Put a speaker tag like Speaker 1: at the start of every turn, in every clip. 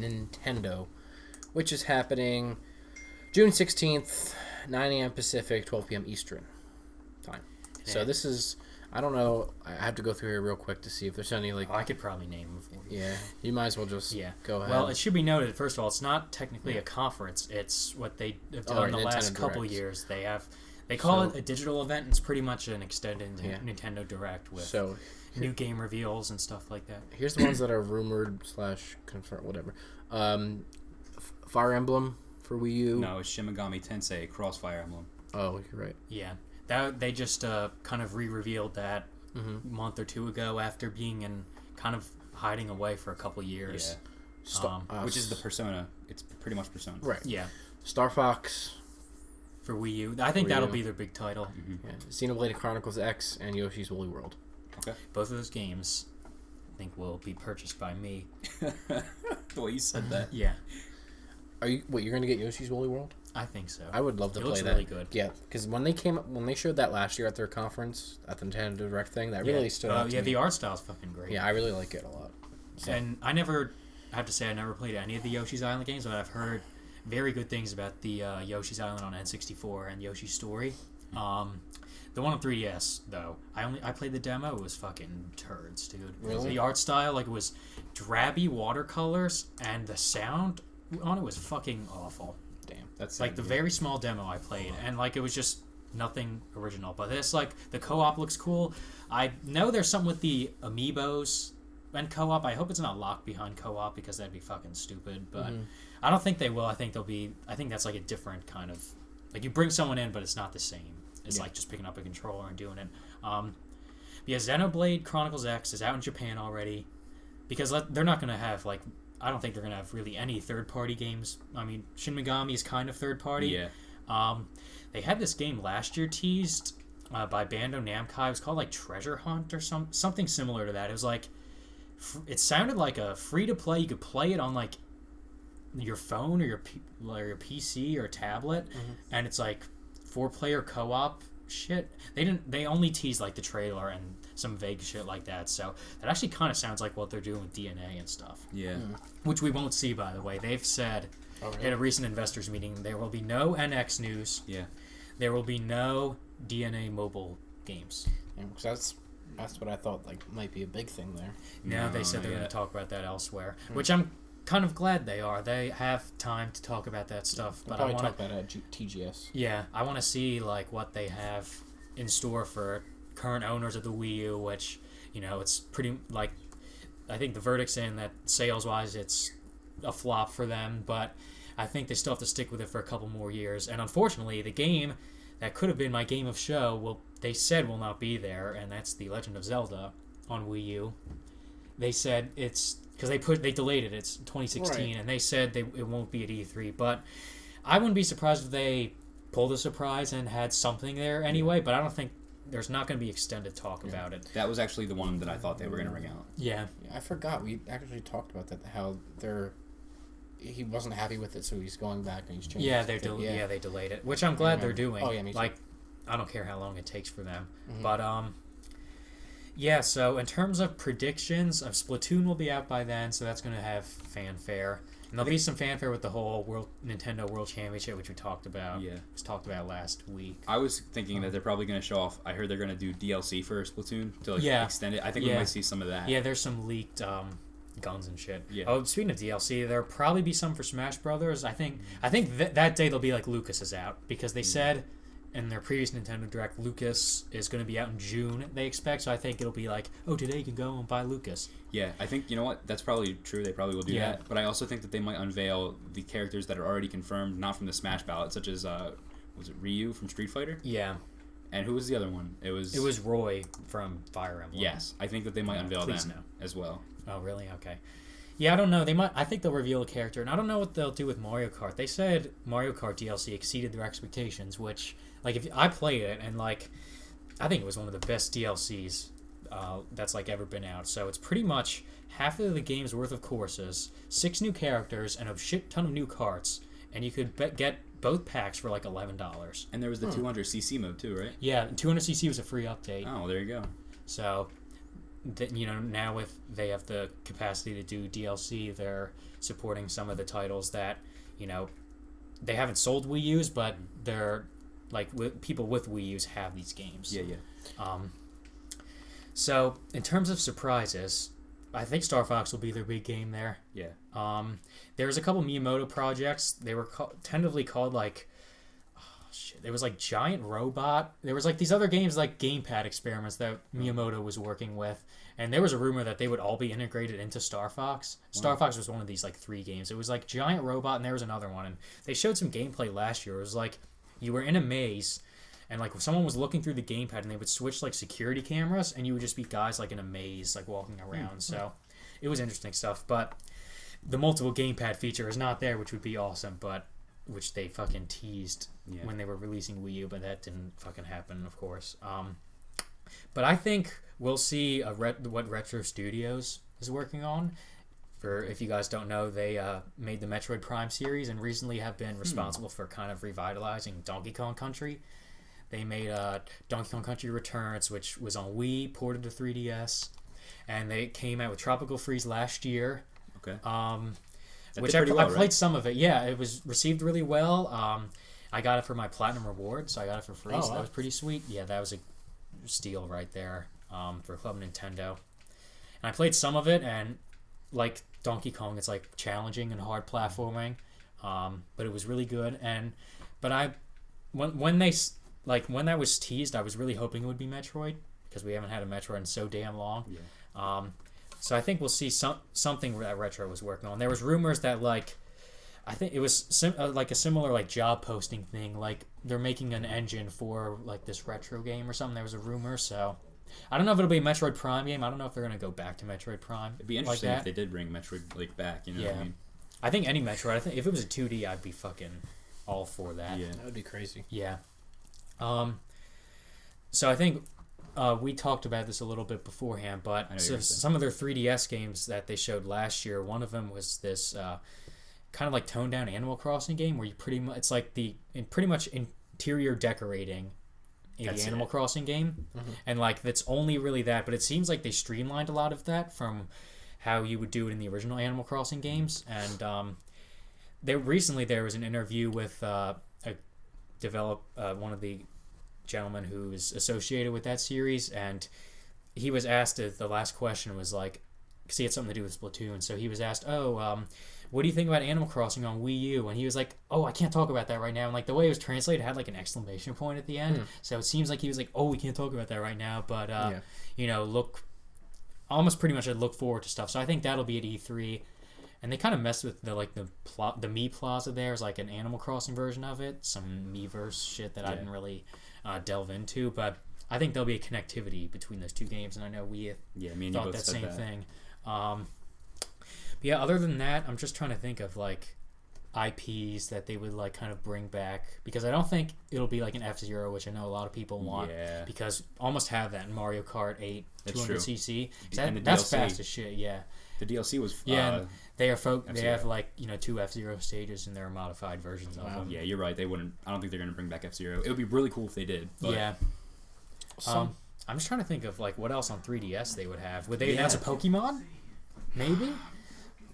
Speaker 1: Nintendo, which is happening June 16th, 9 a.m. Pacific, 12 p.m. Eastern time. Yeah. So this is, I don't know, I have to go through here real quick to see if there's any, like...
Speaker 2: I could probably name them for you.
Speaker 1: Yeah, you might as well just go ahead.
Speaker 2: Well, it should be noted, first of all, it's not technically a conference. It's what they have done the last couple years. They call it a digital event, and it's pretty much an extended Nintendo Direct with new game reveals and stuff like that.
Speaker 1: Here's the ones that are rumored / confirmed, whatever. Fire Emblem for Wii U.
Speaker 3: No, it's Shin Megami Tensei Crossfire Emblem.
Speaker 1: Oh, you're right.
Speaker 2: Yeah. They just kind of re-revealed that a month or two ago after being in kind of hiding away for a couple years.
Speaker 3: Yeah. Which is the Persona. It's pretty much Persona.
Speaker 1: Right.
Speaker 2: Yeah.
Speaker 1: Star Fox.
Speaker 2: For Wii U. I think that'll be their big title.
Speaker 1: Mm-hmm. Yeah. Xenoblade Chronicles X and Yoshi's Woolly World.
Speaker 3: Okay.
Speaker 2: Both of those games, I think, will be purchased by me.
Speaker 3: The way you said that.
Speaker 2: Yeah.
Speaker 1: You're going to get Yoshi's Woolly World?
Speaker 2: I think so.
Speaker 1: I would love to play that.
Speaker 2: It looks really good.
Speaker 1: Yeah, because when they showed that last year at their conference, at the Nintendo Direct thing, that really stood out to me.
Speaker 2: The art style's fucking great.
Speaker 1: Yeah, I really like it a lot.
Speaker 2: So. And I have to say, I never played any of the Yoshi's Island games, but I've heard very good things about the Yoshi's Island on N64 and Yoshi's Story. The one on 3DS, though, I played the demo. It was fucking turds, dude.
Speaker 1: Really?
Speaker 2: The art style, it was drabby watercolors, and the sound on it was fucking awful.
Speaker 1: Damn.
Speaker 3: That's
Speaker 2: the very small demo I played, and it was just nothing original. But this, the co-op looks cool. I know there's something with the amiibos and co-op. I hope it's not locked behind co-op because that'd be fucking stupid. But I don't think they will. I think that's a different kind of you bring someone in, but it's not the same. It's just picking up a controller and doing it. Xenoblade Chronicles X is out in Japan already because they're not gonna have I don't think they're going to have really any third-party games. I mean, Shin Megami is kind of third-party.
Speaker 3: Yeah.
Speaker 2: They had this game last year teased by Bandai Namco. It was called, Treasure Hunt or something similar to that. It was it sounded like a free-to-play. You could play it on, your phone or your PC or tablet. And it's, 4-player co-op shit. They only teased, the trailer and some vague shit like that, so that actually kind of sounds like what they're doing with DNA and stuff.
Speaker 3: Yeah.
Speaker 2: Which we won't see, by the way. They've said at a recent investors meeting there will be no NX news.
Speaker 3: Yeah.
Speaker 2: There will be no DNA mobile games.
Speaker 1: Yeah, because that's what I thought might be a big thing there.
Speaker 2: No, they said they're going to talk about that elsewhere, which I'm kind of glad they are. They have time to talk about that stuff.
Speaker 1: We'll
Speaker 2: but
Speaker 1: probably talk about it at TGS.
Speaker 2: Yeah, I want to see what they have in store for current owners of the Wii U, which, it's pretty, I think the verdict's in that sales-wise it's a flop for them, but I think they still have to stick with it for a couple more years. And unfortunately, the game that could have been my game of show, they said will not be there, and that's The Legend of Zelda on Wii U. They said it's, because they delayed it, it's 2016, and they said it won't be at E3, but I wouldn't be surprised if they pulled a surprise and had something there anyway, but I don't think there's not going to be extended talk about it.
Speaker 3: That was actually the one that I thought they were going to bring out.
Speaker 2: Yeah.
Speaker 1: I forgot. We actually talked about that, how he wasn't happy with it, so he's going back and he's changing
Speaker 2: it. Yeah, they delayed it, which I'm glad they're doing.
Speaker 1: Oh, yeah, me too.
Speaker 2: I don't care how long it takes for them. But, yeah, so in terms of predictions, Splatoon will be out by then, so that's going to have fanfare. And there'll be some fanfare with the whole Nintendo World Championship, which we talked about.
Speaker 3: Yeah.
Speaker 2: It was talked about last week.
Speaker 3: I was thinking that they're probably going to show off. I heard they're going to do DLC for Splatoon to extend it. I think we might see some of that.
Speaker 2: Yeah, there's some leaked guns and shit.
Speaker 3: Yeah.
Speaker 2: Oh, speaking of DLC, there'll probably be some for Smash Brothers. I think that day they'll be Lucas is out because they said in their previous Nintendo Direct, Lucas is going to be out in June, they expect. So I think it'll be today you can go and buy Lucas.
Speaker 3: Yeah, I think, you know what, that's probably true. They probably will do that. But I also think that they might unveil the characters that are already confirmed, not from the Smash ballot, such as, was it Ryu from Street Fighter?
Speaker 2: Yeah.
Speaker 3: And who was the other one? It was
Speaker 2: Roy from Fire Emblem.
Speaker 3: Yes, I think that they might unveil them as well.
Speaker 2: Oh, really? Okay. Yeah, I don't know. I think they'll reveal a character, and I don't know what they'll do with Mario Kart. They said Mario Kart DLC exceeded their expectations, which, if I played it, and, I think it was one of the best DLCs that's, ever been out. So it's pretty much half of the game's worth of courses, 6 new characters, and a shit ton of new carts, and you could get both packs for, $11.
Speaker 3: And there was the 200cc mode, too, right?
Speaker 2: Yeah, 200cc was a free update.
Speaker 3: Oh, there you go.
Speaker 2: So now they have the capacity to do DLC, they're supporting some of the titles that they haven't sold Wii U's, but they're like people with Wii U's have these games.
Speaker 3: Yeah.
Speaker 2: So in terms of surprises, I think Star Fox will be their big game there.
Speaker 3: Yeah.
Speaker 2: There's a couple Miyamoto projects. They were tentatively called like, there was like Giant Robot. There was like these other games like gamepad experiments that Miyamoto was working with, and there was a rumor that they would all be integrated into Star Fox. Star Fox was one of these like 3 games. It was like Giant Robot, and there was another one, and they showed some gameplay last year. It was like you were in a maze, and like someone was looking through the gamepad, and they would switch like security cameras, and you would just be guys like in a maze, like walking around. So it was interesting stuff, but the multiple gamepad feature is not there, which would be awesome, but which they fucking teased when they were releasing Wii U, but that didn't fucking happen, of course. But I think we'll see what Retro Studios is working on. For if you guys don't know, they made the Metroid Prime series and recently have been responsible for kind of revitalizing Donkey Kong Country. They made Donkey Kong Country Returns, which was on Wii, ported to 3DS, and they came out with Tropical Freeze last year.
Speaker 3: Okay.
Speaker 2: Which I played some of it. Yeah, it was received really well. I got it for my Platinum Reward, so I got it for free. So that was pretty sweet. Yeah, that was a steal right there for Club Nintendo. And I played some of it, and like Donkey Kong, it's like challenging and hard platforming, but it was really good. But when that was teased, I was really hoping it would be Metroid because we haven't had a Metroid in so damn long.
Speaker 3: Yeah.
Speaker 2: So I think we'll see something that Retro was working on. There was rumors that like, I think it was like a similar like job posting thing. Like they're making an engine for like this Retro game or something. There was a rumor. So I don't know if it'll be a Metroid Prime game. I don't know if they're gonna go back to Metroid Prime.
Speaker 3: It'd be interesting if they did bring Metroid like back. You know what I mean?
Speaker 2: I think any Metroid. I think if it was a 2D, I'd be fucking all for that.
Speaker 3: Yeah,
Speaker 1: that would be crazy.
Speaker 2: Yeah. So I think. We talked about this a little bit beforehand, but some of their 3DS games that they showed last year, one of them was this kind of like toned down Animal Crossing game where you pretty much interior decorating in the Animal Crossing game, and like that's only really that. But it seems like they streamlined a lot of that from how you would do it in the original Animal Crossing games. And there was an interview with one of the gentleman who is associated with that series, and he was asked if the last question was like, because he had something to do with Splatoon, so he was asked, what do you think about Animal Crossing on Wii U? And he was like, I can't talk about that right now. And like the way it was translated, it had like an exclamation point at the end, so it seems like he was like, we can't talk about that right now, but look pretty much I'd look forward to stuff. So I think that'll be at E3. And they kind of messed with the Mii Plaza. There's like an Animal Crossing version of it, some Miiverse shit that I didn't really delve into, but I think there'll be a connectivity between those two games, and I know we thought that same thing. But other than that, I'm just trying to think of like IPs that they would like kind of bring back, because I don't think it'll be like an F-Zero, which I know a lot of people want, because almost have that in Mario Kart 8 200cc. That's fast as shit.
Speaker 3: The DLC was
Speaker 2: they have like 2 F-Zero stages and they're modified versions of them.
Speaker 3: Yeah, you're right. They wouldn't. I don't think they're gonna bring back F-Zero. It would be really cool if they did. But.
Speaker 2: I'm just trying to think of like what else on 3DS they would have. Would they announce a Pokemon? Maybe.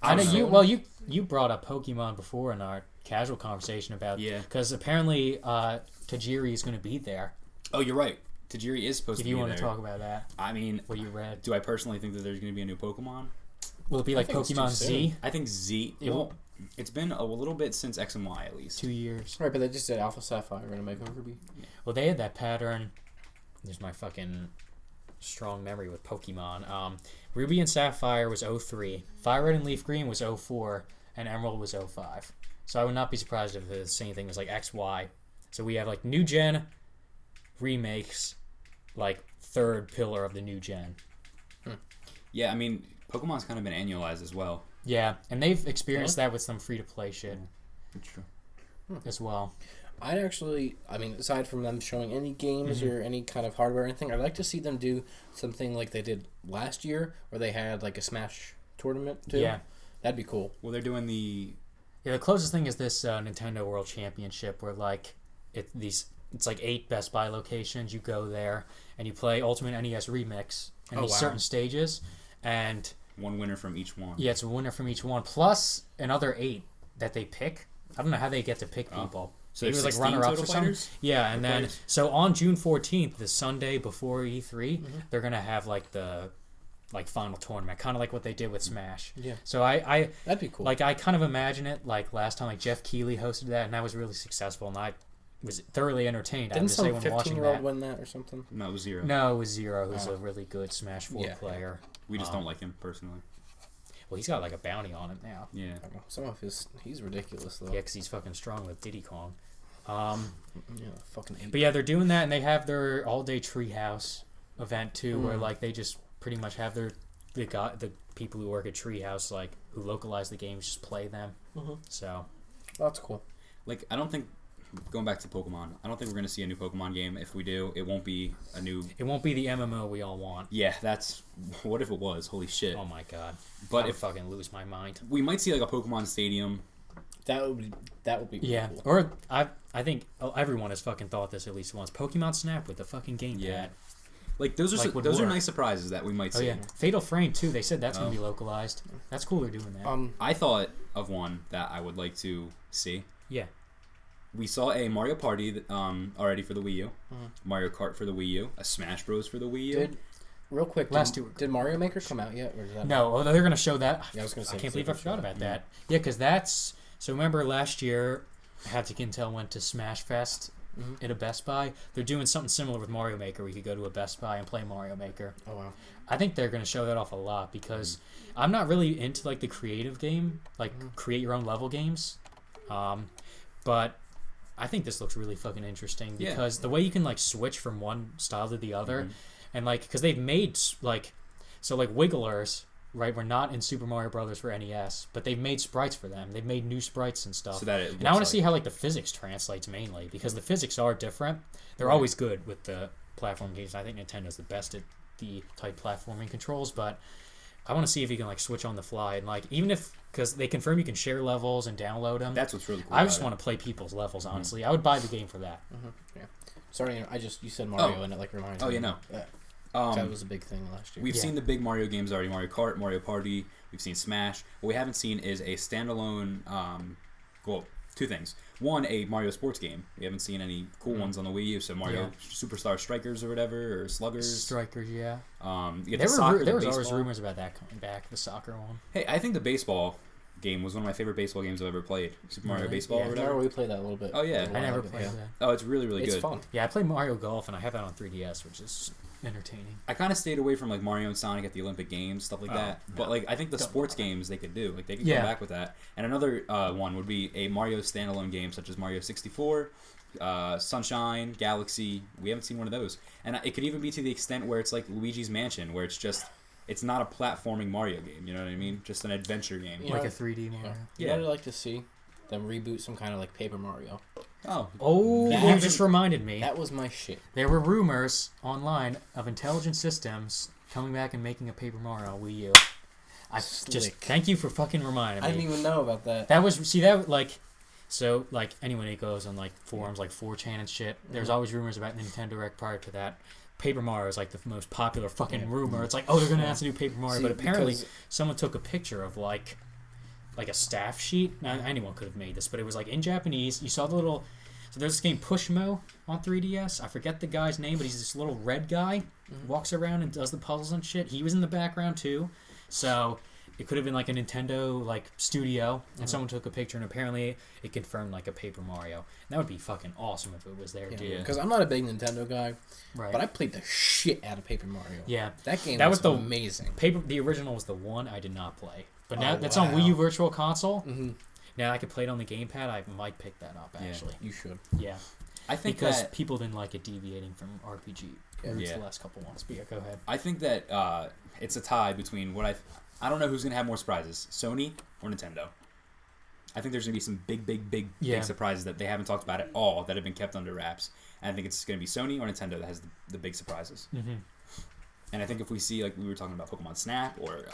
Speaker 2: I know you brought up Pokemon before in our casual conversation about because apparently Tajiri is going to be there.
Speaker 3: Oh, you're right. Tajiri is supposed to be there.
Speaker 2: If you want to talk about that.
Speaker 3: I mean,
Speaker 2: what you read.
Speaker 3: Do I personally think that there's going to be a new Pokemon?
Speaker 2: Will it be like Pokemon Z?
Speaker 3: I think Z. It's been a little bit since X and Y at least.
Speaker 2: 2 years.
Speaker 1: Right, but they just did Alpha Sapphire and Omega Ruby.
Speaker 2: Yeah. Well, they had that pattern. There's my fucking strong memory with Pokemon. Ruby and Sapphire was 03. Fire Red and Leaf Green was 04. And Emerald was 05. So I would not be surprised if the same thing was like XY. So we have like new gen remakes, like third pillar of the new gen.
Speaker 3: Yeah, I mean, Pokemon's kind of been annualized as well.
Speaker 2: Yeah, and they've experienced that with some free-to-play shit.
Speaker 3: That's true.
Speaker 2: As well.
Speaker 1: Aside from them showing any games or any kind of hardware or anything, I'd like to see them do something like they did last year, where they had like a Smash tournament too.
Speaker 2: Yeah.
Speaker 1: That'd be cool.
Speaker 3: Well, they're doing the...
Speaker 2: Yeah, the closest thing is this Nintendo World Championship, where like it's like 8 Best Buy locations. You go there and you play Ultimate NES Remix and these certain stages, and
Speaker 3: one winner from each one.
Speaker 2: Yeah, it's a winner from each one, plus another 8 that they pick. I don't know how they get to pick people.
Speaker 3: So
Speaker 2: it was like runner-ups or something. Yeah, and then so on June 14th, the Sunday before E3, they're gonna have like the final tournament, kind of like what they did with Smash.
Speaker 1: Yeah.
Speaker 2: So I
Speaker 1: that'd be cool.
Speaker 2: Like I kind of imagine it like last time, like Jeff Keighley hosted that, and that was really successful, and I was thoroughly entertained.
Speaker 1: Didn't some
Speaker 2: when watching
Speaker 1: 15-year-old
Speaker 2: that.
Speaker 1: win that or something?
Speaker 3: No, it was Zero.
Speaker 2: No, it was Zero, who's a really good Smash 4 player.
Speaker 3: We just don't like him personally.
Speaker 2: Well, he's got like a bounty on him now.
Speaker 3: Yeah.
Speaker 1: Some of he's ridiculous though.
Speaker 2: Yeah, because he's fucking strong with Diddy Kong.
Speaker 1: Yeah, fucking.
Speaker 2: But yeah, they're doing that, and they have their all-day Treehouse event too, where like they just pretty much have the people who work at Treehouse, like who localize the games, just play them. So
Speaker 1: that's cool.
Speaker 3: Like, I don't think, going back to Pokemon, I don't think we're gonna see a new Pokemon game. If we do, it won't be a new.
Speaker 2: It won't be the MMO we all want.
Speaker 3: Yeah, that's. What if it was? Holy shit!
Speaker 2: Oh my god!
Speaker 3: But
Speaker 2: I would
Speaker 3: if
Speaker 2: fucking lose my mind.
Speaker 3: We might see like a Pokemon Stadium.
Speaker 1: That would be
Speaker 2: yeah.
Speaker 1: Cool.
Speaker 2: Or I think everyone has fucking thought this at least once. Pokemon Snap with the fucking gamepad.
Speaker 3: Yeah. Like those are are nice surprises that we might see.
Speaker 2: Oh yeah, Fatal Frame too. They said that's gonna be localized. That's cool. They're doing that.
Speaker 3: I thought of one that I would like to see.
Speaker 2: Yeah.
Speaker 3: We saw a Mario Party already for the Wii U, Mario Kart for the Wii U, a Smash Bros for the Wii U.
Speaker 1: Real quick, did Mario Maker come out yet? Or is that
Speaker 2: no, they're gonna show that.
Speaker 1: Yeah, I was gonna say.
Speaker 2: I can't believe I forgot about that. Yeah, because that's so. Remember last year, Haptic Intel went to Smash Fest at a Best Buy. They're doing something similar with Mario Maker. We could go to a Best Buy and play Mario Maker.
Speaker 1: Oh wow!
Speaker 2: I think they're gonna show that off a lot because I'm not really into like the creative game, like create your own level games, but I think this looks really fucking interesting because the way you can like switch from one style to the other, and like because they've made like Wigglers, right? We're not in Super Mario Brothers for NES, but they've made sprites for them. They've made new sprites and stuff.
Speaker 3: So that
Speaker 2: and I want to see how like the physics translates mainly because the physics are different. They're always good with the platform games. I think Nintendo's the best at the type platforming controls, but I want to see if you can like switch on the fly and like even if because they confirm you can share levels and download them.
Speaker 3: That's what's really cool.
Speaker 2: I just want to play people's levels. Honestly, I would buy the game for that.
Speaker 1: Yeah. Sorry, you said Mario and it like reminds me.
Speaker 3: Oh yeah, no.
Speaker 1: That was a big thing last year.
Speaker 3: We've seen the big Mario games already: Mario Kart, Mario Party. We've seen Smash. What we haven't seen is a standalone. Well, two things. One, a Mario sports game. We haven't seen any cool ones on the Wii U. So Mario Superstar Strikers or whatever, or Sluggers.
Speaker 2: Strikers, yeah.
Speaker 3: You
Speaker 2: There was always
Speaker 3: baseball.
Speaker 2: rumors about that coming back, the soccer one.
Speaker 3: Hey, I think the baseball game was one of my favorite baseball games I've ever played. Super Mario Baseball or whatever.
Speaker 1: We played that a little bit.
Speaker 3: Oh yeah,
Speaker 2: I never played that.
Speaker 3: Oh, it's really really
Speaker 1: It's
Speaker 3: good.
Speaker 1: fun.
Speaker 2: Yeah, I played Mario Golf, and I have that on 3DS, which is entertaining.
Speaker 3: I kind of stayed away from like Mario and Sonic at the Olympic Games, stuff like that. But like I think the sports games they could do, like they could go back with that. And another one would be a Mario standalone game such as Mario 64, Sunshine, Galaxy. We haven't seen one of those, and it could even be to the extent where it's like Luigi's Mansion, where it's not a platforming Mario game. You know what I mean? Just an adventure game.
Speaker 2: Like a 3D Mario.
Speaker 1: You know what I'd like to see? Them reboot some kind of like Paper Mario.
Speaker 2: Oh, you just reminded me.
Speaker 1: That was my shit.
Speaker 2: There were rumors online of Intelligent Systems coming back and making a Paper Mario Wii U. Thank you for fucking reminding me.
Speaker 1: I didn't even know about that.
Speaker 2: That was anyone who goes on like forums like 4chan and shit, there's always rumors about Nintendo Direct prior to that. Paper Mario is like the most popular fucking rumor. It's like, oh, they're gonna announce a new Paper Mario, but apparently someone took a picture of like a staff sheet. Now, anyone could have made this, but it was like in Japanese. You saw the little. So there's this game Pushmo on 3DS. I forget the guy's name, but he's this little red guy. Walks around and does the puzzles and shit. He was in the background too. So it could have been like a Nintendo like studio, and someone took a picture, and apparently it confirmed like a Paper Mario. And that would be fucking awesome if it was there, dude.
Speaker 1: Because I'm not a big Nintendo guy,
Speaker 2: right?
Speaker 1: But I played the shit out of Paper Mario.
Speaker 2: Yeah,
Speaker 1: that game was amazing.
Speaker 2: The original was the one I did not play, but now that's on Wii U Virtual Console. Now I could play it on the gamepad. I might pick that up actually.
Speaker 1: You should.
Speaker 2: Yeah,
Speaker 3: I think
Speaker 2: because people didn't like it deviating from RPG roots the last couple ones. But yeah, go ahead.
Speaker 3: I think that it's a tie between I don't know who's gonna have more surprises, Sony or Nintendo. I think there's gonna be some big surprises that they haven't talked about at all that have been kept under wraps. And I think it's gonna be Sony or Nintendo that has the big surprises. And I think if we see, like we were talking about Pokemon Snap or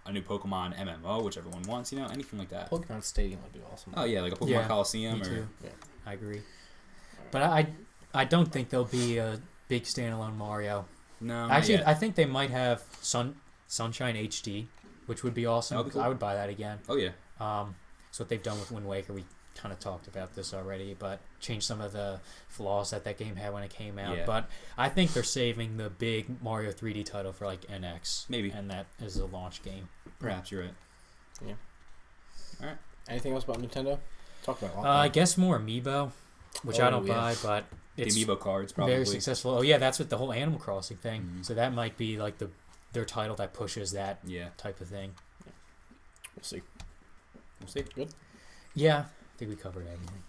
Speaker 3: a new Pokemon MMO, which everyone wants, anything like that.
Speaker 1: Pokemon Stadium would be awesome.
Speaker 3: Oh yeah, like a Pokemon Coliseum.
Speaker 2: Me too. I agree. But I don't think there'll be a big standalone Mario.
Speaker 3: No,
Speaker 2: Actually,
Speaker 3: not yet.
Speaker 2: I think they might have Sunshine HD, which would be awesome.
Speaker 3: That would be cool.
Speaker 2: I would buy that again.
Speaker 3: Oh yeah.
Speaker 2: So what they've done with Wind Waker, we kind of talked about this already, but changed some of the flaws that game had when it came out.
Speaker 3: Yeah.
Speaker 2: But I think they're saving the big Mario 3D title for like NX.
Speaker 3: Maybe.
Speaker 2: And that is a launch game.
Speaker 3: Perhaps you're right.
Speaker 1: Yeah.
Speaker 3: All right.
Speaker 1: Anything else about Nintendo? Talk about it.
Speaker 2: I guess more Amiibo, which I don't
Speaker 1: yeah.
Speaker 2: buy, but
Speaker 3: The
Speaker 2: it's
Speaker 3: Amiibo cards probably.
Speaker 2: very successful. Oh yeah, that's with the whole Animal Crossing thing.
Speaker 3: Mm-hmm.
Speaker 2: So that might be like their title that pushes that
Speaker 3: Yeah.
Speaker 2: type of thing.
Speaker 1: We'll see.
Speaker 3: We'll see.
Speaker 1: Good.
Speaker 2: Yeah, I think we covered everything.